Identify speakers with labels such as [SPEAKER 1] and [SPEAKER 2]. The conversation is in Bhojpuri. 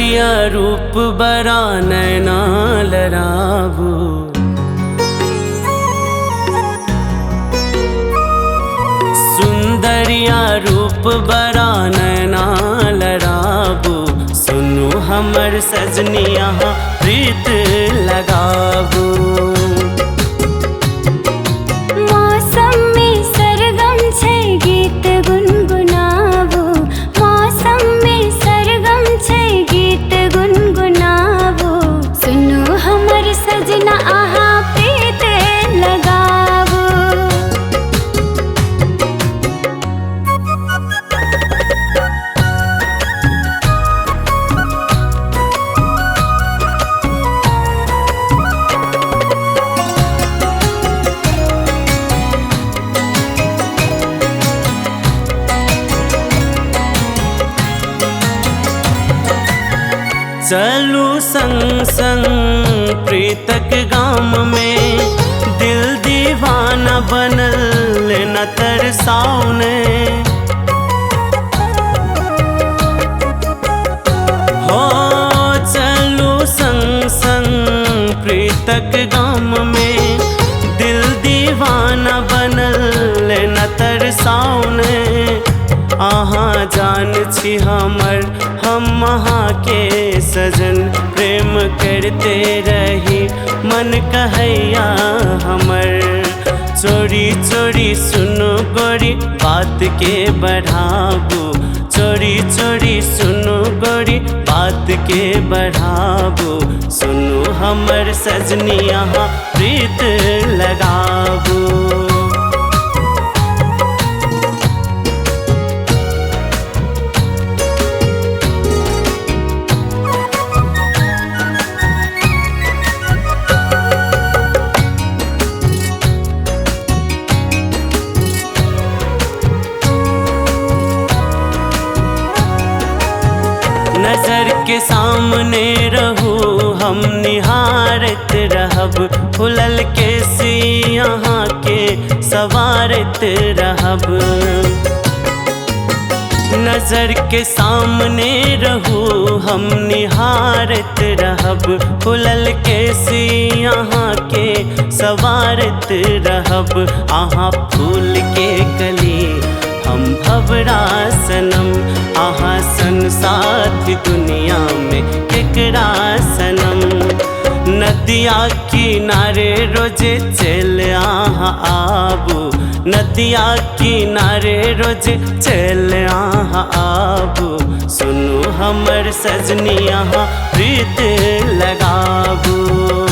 [SPEAKER 1] सुंदरिया रूप बड़ा नैना लराबू। सुंदरिया रूप बड़ा नैना लराबू। सुनु हमर सजनी यहाँ प्रीत लगाबू।
[SPEAKER 2] मौसम में सरगम छै गीत गुनगुनाबू। मौसम में सरगम छै गीत गुनगुनाबू। सुनु हमर सजना आहा प्रीत लगाबू।
[SPEAKER 1] चलू संग संग प्रीतक गाम में, दिल दीवाना बनल न तरसाउने। हो चलू संग संग प्रीतक गाम में, दिल दीवाना बनल न तरसाउने। अहाँ जान छी हमर हम अहाँ के सजन, प्रेम करते रही मन कहैया हमर। चोरी चोरी सुनो गोरी बात के बढ़ाबू। चोरी चोरी सुनो गोरी बात के बढ़ाबू। सुनो हमर सजनी यहाँ प्रीत लगाबू। नजर के सामने रहू हम निहारत रहब। फुलल के सी यहाँ के सवारत रहब। नजर के सामने रहू हम निहारत रहब। फुलल के सी यहाँ के सवारत रहब। आहाँ फूल के कली हम भवरा सनम। आहा सन साथ दुनिया में केकरा सनम। नदिया किनारे रोजे चल आहा आबू। नदिया किनारे रोजे चल आहा आबू। सुनु हमर सजनी यहाँ प्रीत लगाबू।